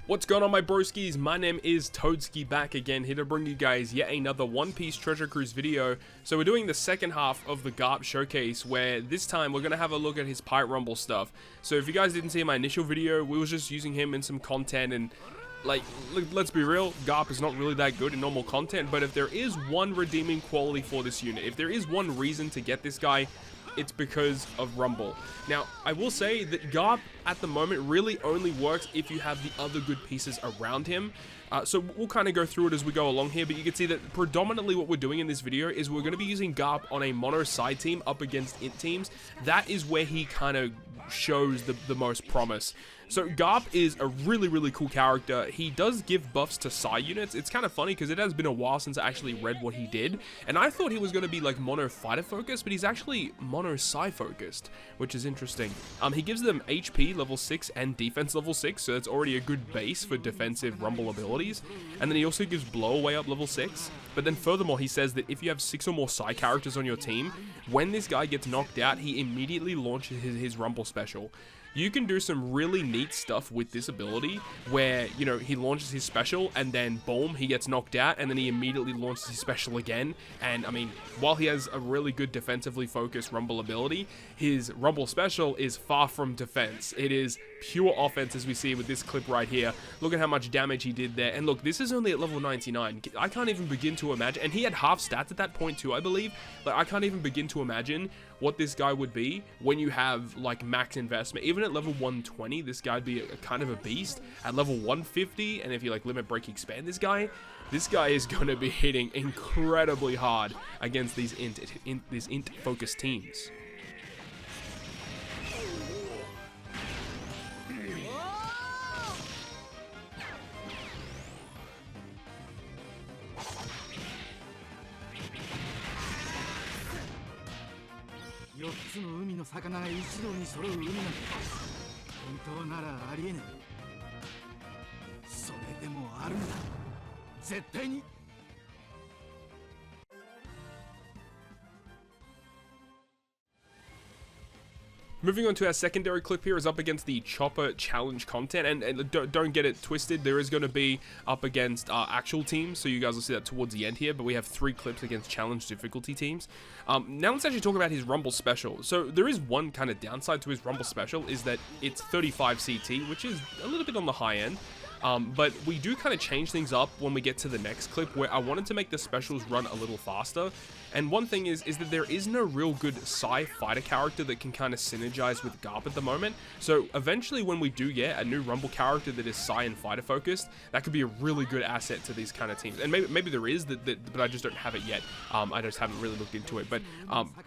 What's going on, my broskies? My name is Toadski, back again, here to bring you guys yet another One Piece Treasure Cruise video. So we're doing the second half of the Garp showcase, where this time we're going to have a look at his Pirate Rumble stuff. So if you guys didn't see my initial video, we was just using him in some content, and like, let's be real, Garp is not really that good in normal content, but if there is one redeeming quality for this unit, if there is one reason to get this guy, it's because of Rumble. Now, I will say that Garp at the moment really only works if you have the other good pieces around him. So we'll kind of go through it as we go along here, but you can see that predominantly what we're doing in this video is we're going to be using Garp on a mono side team up against INT teams. That is where he kind of shows the most promise. So Garp is a really cool character. He does give buffs to Psi units. It's kind of funny because it has been a while since I actually read what he did, and I thought he was going to be like mono fighter focused, but he's actually mono Psi focused, which is interesting. He gives them HP level 6 and defense level 6, so that's already a good base for defensive Rumble abilities. And then he also gives blow away up level 6, but then furthermore he says that if you have 6 or more Psi characters on your team, when this guy gets knocked out, he immediately launches his Rumble special. You can do some really neat stuff with this ability where, you know, he launches his special and then boom, he gets knocked out, and then he immediately launches his special again. And I mean, while he has a really good defensively focused Rumble ability, his Rumble special is far from defense. It is pure offense, as we see with this clip right here. Look at how much damage he did there. And look, this is only at level 99. I can't even begin to imagine, and he had half stats at that point too, I believe. Like, I can't even begin to imagine what this guy would be when you have like max investment. Even at level 120, this guy'd be a kind of a beast. At level 150, and if you like limit break expand this guy is going to be hitting incredibly hard against these int focused teams. Moving on to our secondary clip here is up against the Chopper Challenge content, and don't get it twisted, there is going to be up against actual teams, so you guys will see that towards the end here, but we have 3 clips against challenge difficulty teams. Now let's actually talk about his Rumble special. So there is one kind of downside to his Rumble special, is that it's 35 CT, which is a little bit on the high end. But we do kind of change things up when we get to the next clip, where I wanted to make the specials run a little faster. And one thing is that there is no real good Psi fighter character that can kind of synergize with Garp at the moment. So eventually when we do get a new Rumble character that is Psi and fighter focused, that could be a really good asset to these kind of teams. And maybe there is, but I just don't have it yet. I just haven't really looked into it. But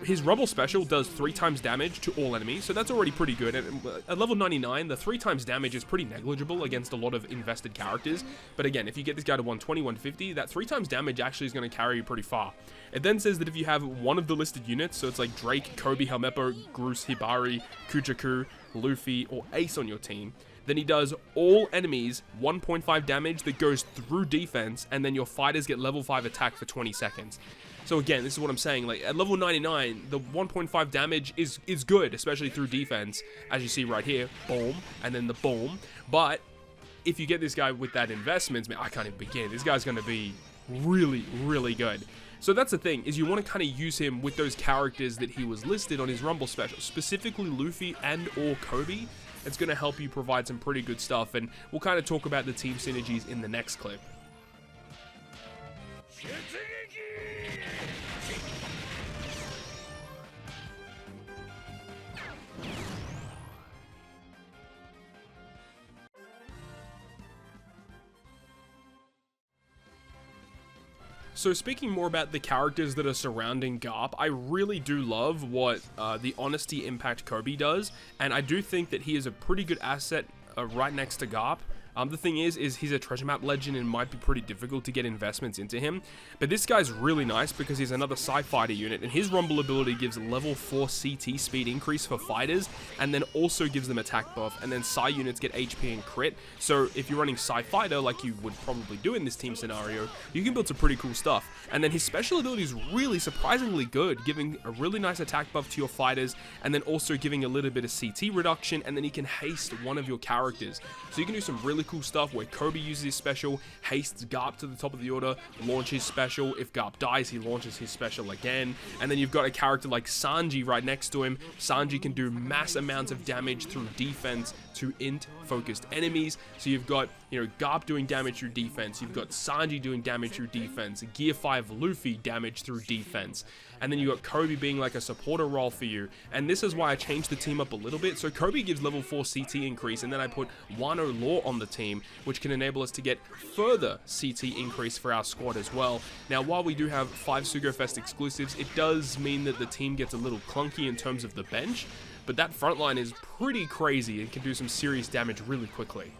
his Rumble special does 3 times damage to all enemies, so that's already pretty good. And at level 99, the 3 times damage is pretty negligible against a lot of invested characters. But again, if you get this guy to 120, 150, that 3 times damage actually is going to carry you pretty far. It then says that if you have one of the listed units, so it's like Drake, Kobe, Helmeppo, Groose, Hibari, Kujaku, Luffy, or Ace on your team, then he does all enemies 1.5 damage that goes through defense, and then your fighters get level 5 attack for 20 seconds. So again, this is what I'm saying, like at level 99, the 1.5 damage is good, especially through defense, as you see right here, boom, and then the boom. But if you get this guy with that investment, man, I can't even begin. This guy's going to be really good. So that's the thing, is you want to kind of use him with those characters that he was listed on his Rumble special, specifically Luffy and or Kobe. It's going to help you provide some pretty good stuff, and we'll kind of talk about the team synergies in the next clip. So speaking more about the characters that are surrounding Garp, I really do love what the Honesty Impact Kobe does, and I do think that he is a pretty good asset right next to Garp. The thing is he's a treasure map legend and might be pretty difficult to get investments into him. But this guy's really nice because he's another Psi fighter unit, and his Rumble ability gives level 4 CT speed increase for fighters, and then also gives them attack buff, and then Psi units get HP and crit. So if you're running Psi fighter like you would probably do in this team scenario, you can build some pretty cool stuff. And then his special ability is really surprisingly good, giving a really nice attack buff to your fighters, and then also giving a little bit of CT reduction, and then he can haste one of your characters. So you can do some really really cool stuff where Kobe uses his special, hastes Garp to the top of the order, launches special. If Garp dies, he launches his special again. And then you've got a character like Sanji right next to him. Sanji can do mass amounts of damage through defense to int focused enemies. So you've got, Garp doing damage through defense. You've got Sanji doing damage through defense. Gear 5 Luffy damage through defense. And then you got Kobe being like a supporter role for you. And this is why I changed the team up a little bit. So Kobe gives level 4 CT increase, and then I put Wano Law on the team, which can enable us to get further CT increase for our squad as well. Now, while we do have 5 Sugofest exclusives, it does mean that the team gets a little clunky in terms of the bench, but that front line is pretty crazy and can do some serious damage really quickly.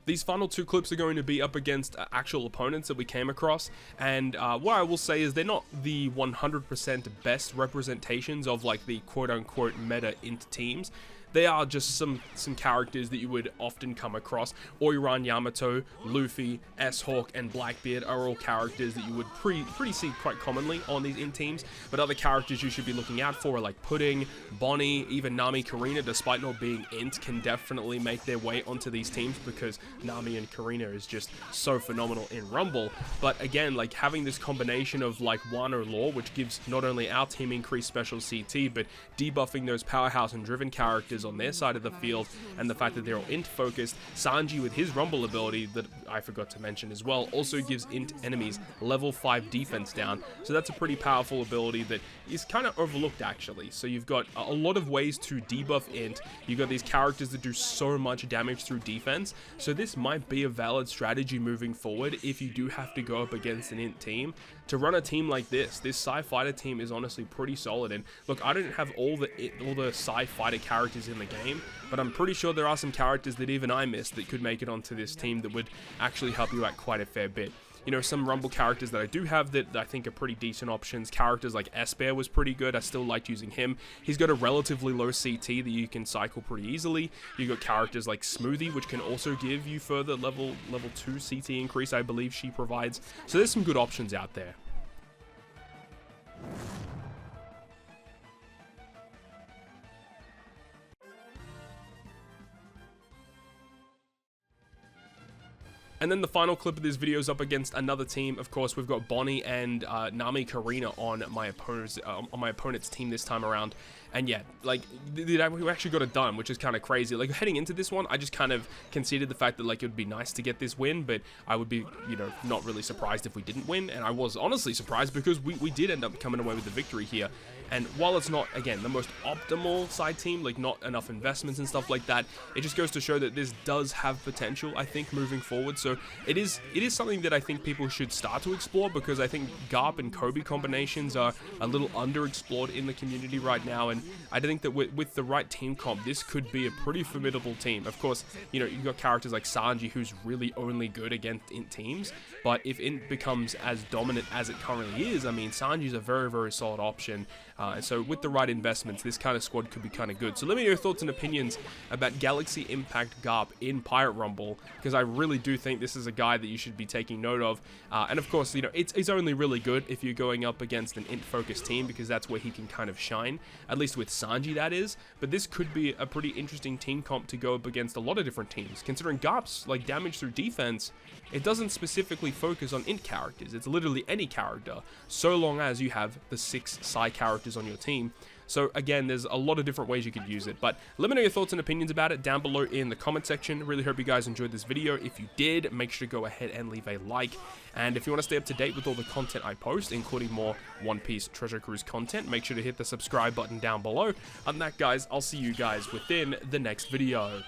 These final 2 clips are going to be up against actual opponents that we came across, and what I will say is they're not the 100% best representations of like the quote-unquote meta INT teams. They are just some characters that you would often come across. Oiran Yamato, Luffy, S-Hawk, and Blackbeard are all characters that you would pretty see quite commonly on these INT teams. But other characters you should be looking out for are like Pudding, Bonnie, even Nami Karina, despite not being INT, can definitely make their way onto these teams because Nami and Karina is just so phenomenal in Rumble. But again, like having this combination of like Wano Law, which gives not only our team increased special CT, but debuffing those powerhouse and driven characters on their side of the field, and the fact that they're all int focused. Sanji with his Rumble ability that I forgot to mention as well also gives int enemies level 5 defense down, so that's a pretty powerful ability that is kind of overlooked actually. So you've got a lot of ways to debuff int. You've got these characters that do so much damage through defense, so this might be a valid strategy moving forward if you do have to go up against an int team. To run a team like this Psy Fighter team is honestly pretty solid. And look, I don't have all the Psy Fighter characters in the game, but I'm pretty sure there are some characters that even I missed that could make it onto this team that would actually help you out quite a fair bit. Some Rumble characters that I do have that I think are pretty decent options. Characters like S-Bear was pretty good. I still liked using him. He's got a relatively low CT that you can cycle pretty easily. You got characters like Smoothie, which can also give you further level 2 CT increase, I believe she provides. So there's some good options out there. And then the final clip of this video is up against another team. Of course, we've got Bonnie and Nami Karina on my opponent's team this time around. And yeah, like, we actually got it done, which is kind of crazy. Like, heading into this one, I just kind of conceded the fact that, like, it would be nice to get this win, but I would be, not really surprised if we didn't win. And I was honestly surprised because we did end up coming away with the victory here. And while it's not, again, the most optimal side team, like not enough investments and stuff like that, it just goes to show that this does have potential, I think, moving forward. So it is something that I think people should start to explore, because I think Garp and Kobe combinations are a little underexplored in the community right now. And I think that with the right team comp, this could be a pretty formidable team. Of course, you've got characters like Sanji, who's really only good against int teams. But if int becomes as dominant as it currently is, I mean, Sanji's a very, very solid option. And so with the right investments, this kind of squad could be kind of good. So let me know your thoughts and opinions about Galaxy Impact Garp in Pirate Rumble, because I really do think this is a guy that you should be taking note of. And of course, it's only really good if you're going up against an int-focused team, because that's where he can kind of shine, at least with Sanji, that is. But this could be a pretty interesting team comp to go up against a lot of different teams, considering Garp's like damage through defense, it doesn't specifically focus on int characters. It's literally any character, so long as you have the 6 Psy characters on your team. So again, there's a lot of different ways you could use it, but let me know your thoughts and opinions about it down below in the comment section. Really hope you guys enjoyed this video. If you did, make sure to go ahead and leave a like. And if you want to stay up to date with all the content I post, including more One Piece Treasure Cruise content, make sure to hit the subscribe button down below. Other than that, guys, I'll see you guys within the next video.